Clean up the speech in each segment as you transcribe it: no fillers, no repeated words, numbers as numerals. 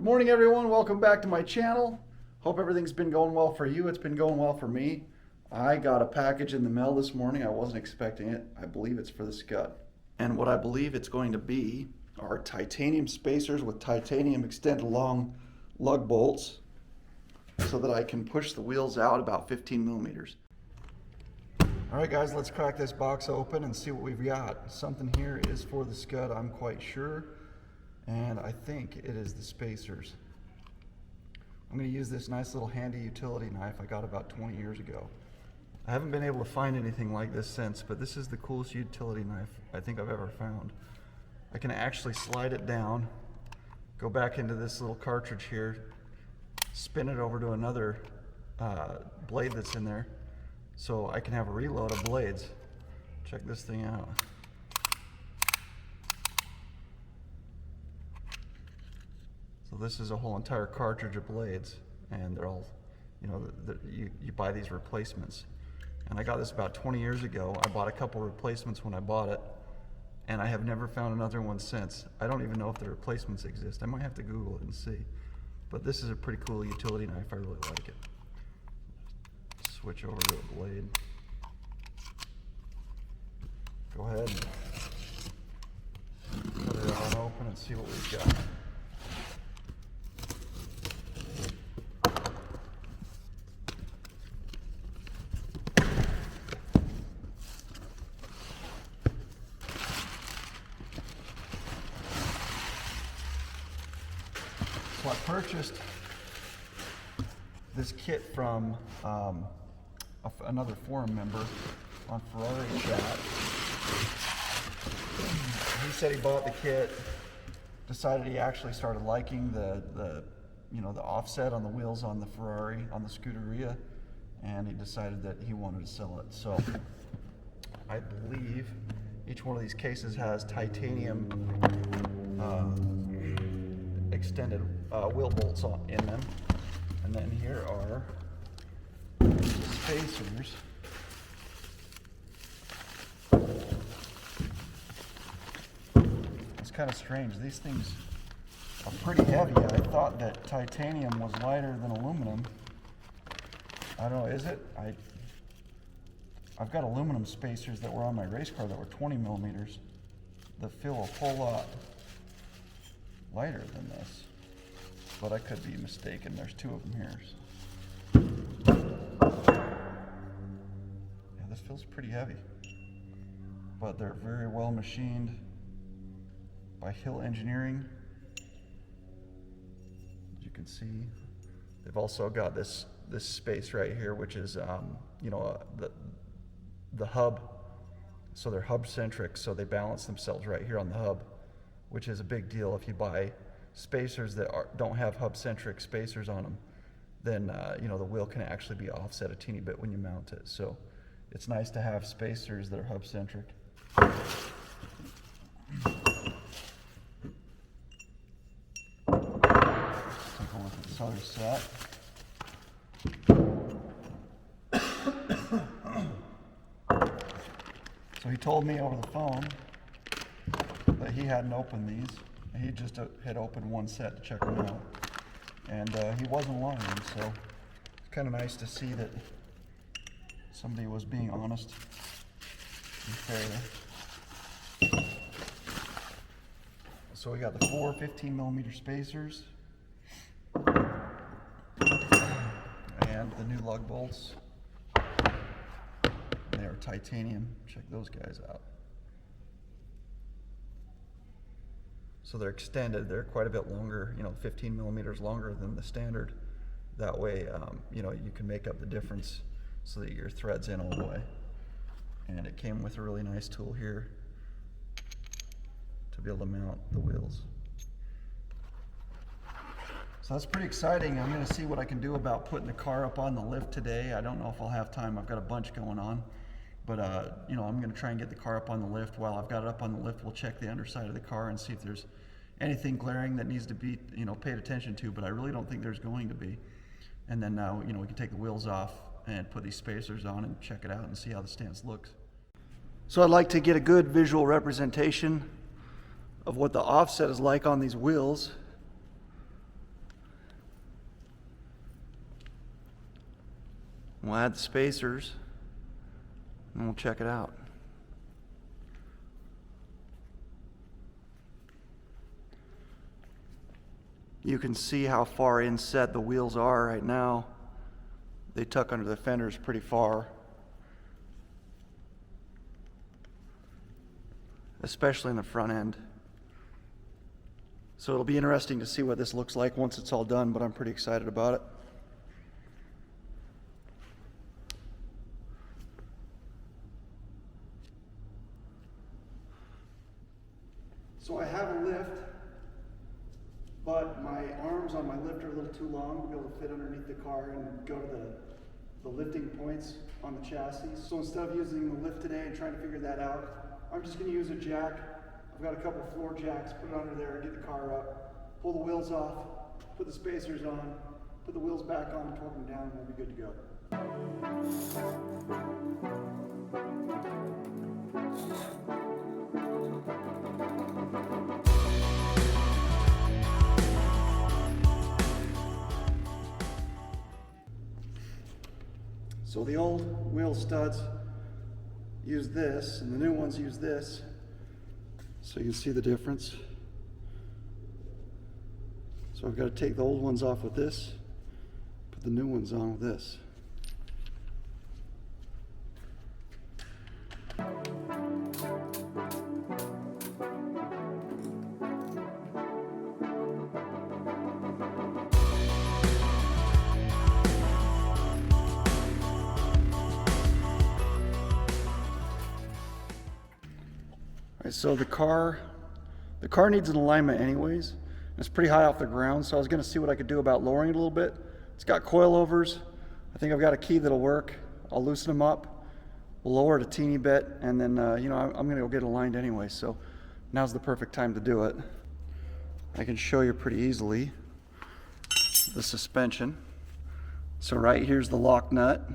Good morning, everyone. Welcome back to my channel. Hope everything's been going well for you. It's been going well for me. I got a package in the mail this morning. I wasn't expecting it. I believe it's for the Scud. And what I believe it's going to be are titanium spacers with titanium extended long lug bolts so that I can push the wheels out about 15 millimeters. All right, guys, let's crack this box open and see what we've got. Something here is for the Scud, I'm quite sure. And I think it is the spacers. I'm going to use this nice little handy utility knife I got about 20 years ago. I haven't been able to find anything like this since, but this is the coolest utility knife I think I've ever found. I can actually slide it down, go back into this little cartridge here, spin it over to another blade that's in there, so I can have a reload of blades. Check this thing out. So this is a whole entire cartridge of blades, and they're all, you know, you buy these replacements. And I got this about 20 years ago. I bought a couple replacements when I bought it, and I have never found another one since. I don't even know if the replacements exist. I might have to Google it and see. But this is a pretty cool utility knife. I really like it. Switch over to a blade. Go ahead and cut it on open and see what we've got. So I purchased this kit from another forum member on FChat. He said he bought the kit, decided he actually started liking the offset on the wheels on the Ferrari, on the Scuderia, and he decided that he wanted to sell it. So I believe each one of these cases has titanium extended wheel bolts in them, and then here are spacers. It's kind of strange. These things are pretty heavy. I thought that titanium was lighter than aluminum. I don't know, is it? I've got aluminum spacers that were on my race car that were 20 millimeters that feel a whole lot lighter than this, but I could be mistaken. There's two of them here. So. Yeah, this feels pretty heavy, but they're very well machined by Hill Engineering. As you can see, they've also got this space right here, which is the hub. So they're hub centric, so they balance themselves right here on the hub, which is a big deal. If you buy spacers that don't have hub-centric spacers on them, then the wheel can actually be offset a teeny bit when you mount it. So it's nice to have spacers that are hub-centric. Take a look at this other set. So he told me over the phone that he hadn't opened these. He just had opened one set to check them out, and he wasn't lying. So it's kind of nice to see that somebody was being honest and fair. So we got the four 15 millimeter spacers and the new lug bolts. They are titanium. Check those guys out. So they're extended. They're quite a bit longer, 15 millimeters longer than the standard. That way, you can make up the difference so that your thread's in all the way. And it came with a really nice tool here to be able to mount the wheels. So that's pretty exciting. I'm going to see what I can do about putting the car up on the lift today. I don't know if I'll have time. I've got a bunch going on. But, I'm going to try and get the car up on the lift. While I've got it up on the lift, we'll check the underside of the car and see if there's anything glaring that needs to be, paid attention to. But I really don't think there's going to be. And then, we can take the wheels off and put these spacers on and check it out and see how the stance looks. So I'd like to get a good visual representation of what the offset is like on these wheels. We'll add the spacers and we'll check it out. You can see how far inset the wheels are right now. They tuck under the fenders pretty far, especially in the front end. So it'll be interesting to see what this looks like once it's all done, but I'm pretty excited about it. So I have a lift, but my arms on my lift are a little too long to be able to fit underneath the car and go to the lifting points on the chassis. So instead of using the lift today and trying to figure that out, I'm just going to use a jack. I've got a couple of floor jacks, put it under there, get the car up, pull the wheels off, put the spacers on, put the wheels back on, torque them down, and we'll be good to go. So the old wheel studs use this, and the new ones use this. So you can see the difference. So I've got to take the old ones off with this, put the new ones on with this. So the car needs an alignment anyways. It's pretty high off the ground, so I was going to see what I could do about lowering it a little bit. It's got coilovers. I think I've got a key that'll work. I'll loosen them up. We'll lower it a teeny bit, and then I'm going to go get it aligned anyway. So now's the perfect time to do it. I can show you pretty easily the suspension. So right here's the lock nut.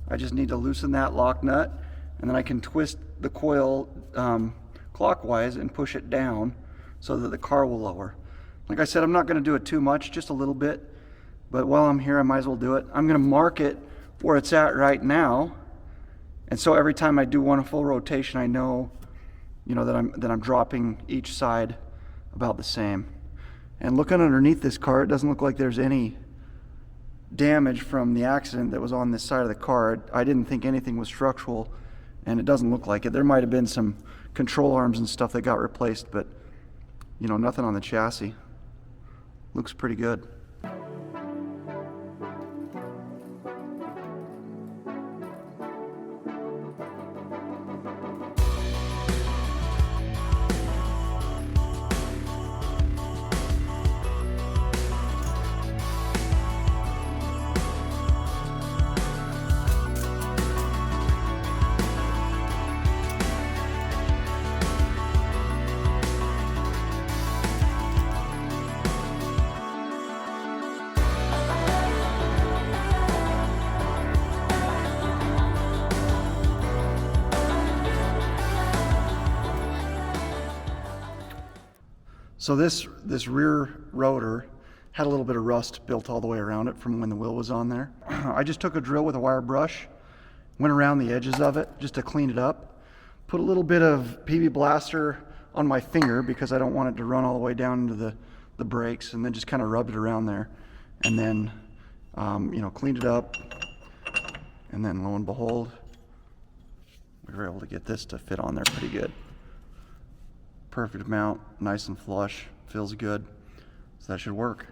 I just need to loosen that lock nut, and then I can twist the coil clockwise and push it down so that the car will lower. Like I said, I'm not going to do it too much, just a little bit, but while I'm here I might as well do it. I'm going to mark it where it's at right now, and so every time I do one full rotation I know that I'm dropping each side about the same. And looking underneath this car, it doesn't look like there's any damage from the accident that was on this side of the car. I didn't think anything was structural, and it doesn't look like it. There might have been some control arms and stuff that got replaced, but nothing on the chassis. Looks pretty good. So this rear rotor had a little bit of rust built all the way around it from when the wheel was on there. I just took a drill with a wire brush, went around the edges of it just to clean it up, put a little bit of PB Blaster on my finger because I don't want it to run all the way down into the brakes, and then just kind of rubbed it around there, and then cleaned it up, and then lo and behold, we were able to get this to fit on there pretty good. Perfect mount, nice and flush, feels good, so that should work.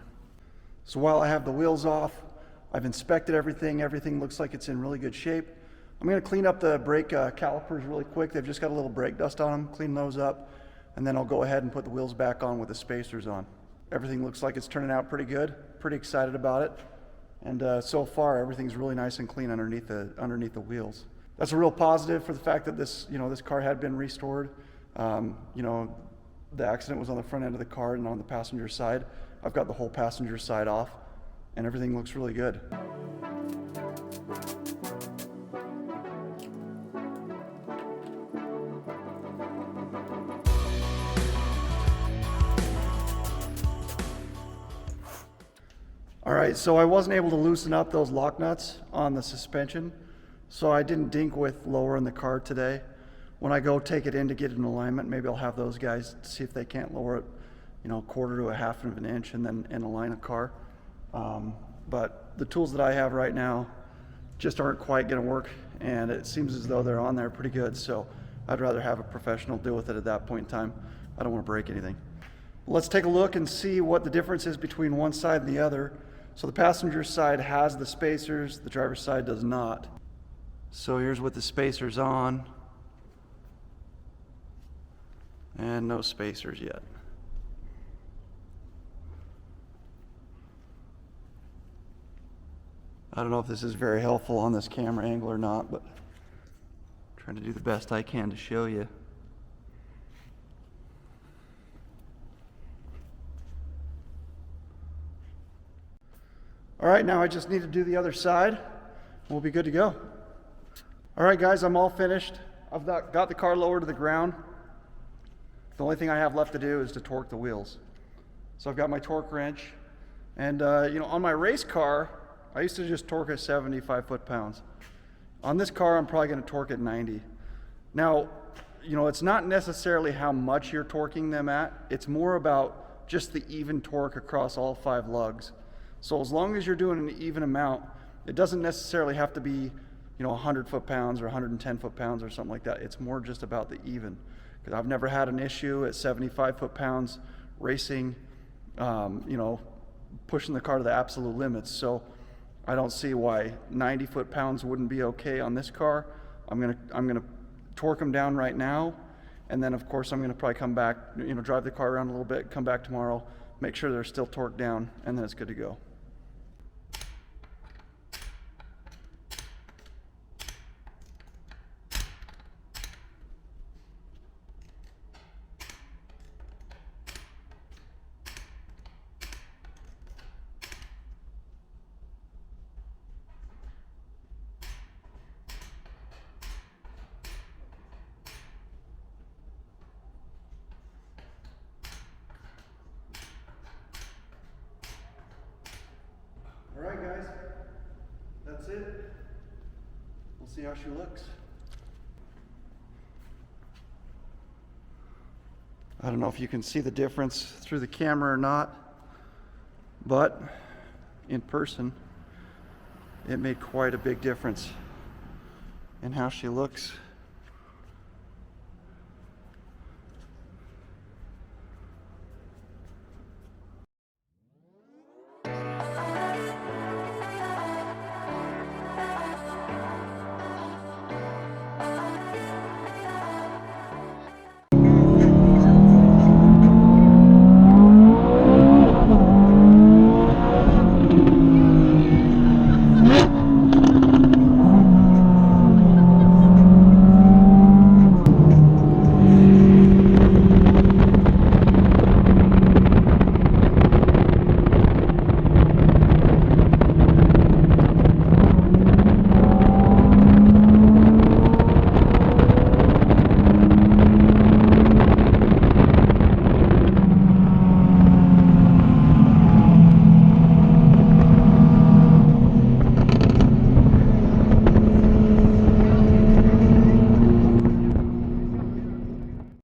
So while I have the wheels off, I've inspected everything. Everything looks like it's in really good shape. I'm going to clean up the brake calipers really quick. They've just got a little brake dust on them. Clean those up, and then I'll go ahead and put the wheels back on with the spacers on. Everything looks like it's turning out pretty good. Pretty excited about it, and so far everything's really nice and clean underneath the wheels. That's a real positive for the fact that this car had been restored. The accident was on the front end of the car and on the passenger side. I've got the whole passenger side off, and everything looks really good. All right, so I wasn't able to loosen up those lock nuts on the suspension, so I didn't dink with lowering the car today. When I go take it in to get it in alignment, maybe I'll have those guys see if they can't lower it, a quarter to a half of an inch and then align the car. But the tools that I have right now just aren't quite going to work, and it seems as though they're on there pretty good, so I'd rather have a professional deal with it at that point in time. I don't want to break anything. Let's take a look and see what the difference is between one side and the other. So the passenger side has the spacers, the driver's side does not. So here's with the spacers on, and no spacers yet. I don't know if this is very helpful on this camera angle or not, but I'm trying to do the best I can to show you. All right, now I just need to do the other side. We'll be good to go. All right, guys, I'm all finished. I've got the car lowered to the ground. The only thing I have left to do is to torque the wheels. So I've got my torque wrench, and on my race car, I used to just torque at 75 foot-pounds. On this car, I'm probably going to torque at 90. Now, it's not necessarily how much you're torquing them at. It's more about just the even torque across all 5 lugs. So as long as you're doing an even amount, it doesn't necessarily have to be 100 foot-pounds or 110 foot-pounds or something like that. It's more just about the even. Because I've never had an issue at 75 foot-pounds racing, pushing the car to the absolute limits. So I don't see why 90 foot-pounds wouldn't be okay on this car. I'm gonna torque them down right now, and then of course I'm gonna probably come back, drive the car around a little bit, come back tomorrow, make sure they're still torqued down, and then it's good to go. All right, guys, that's it. We'll see how she looks. I don't know if you can see the difference through the camera or not, but in person, it made quite a big difference in how she looks.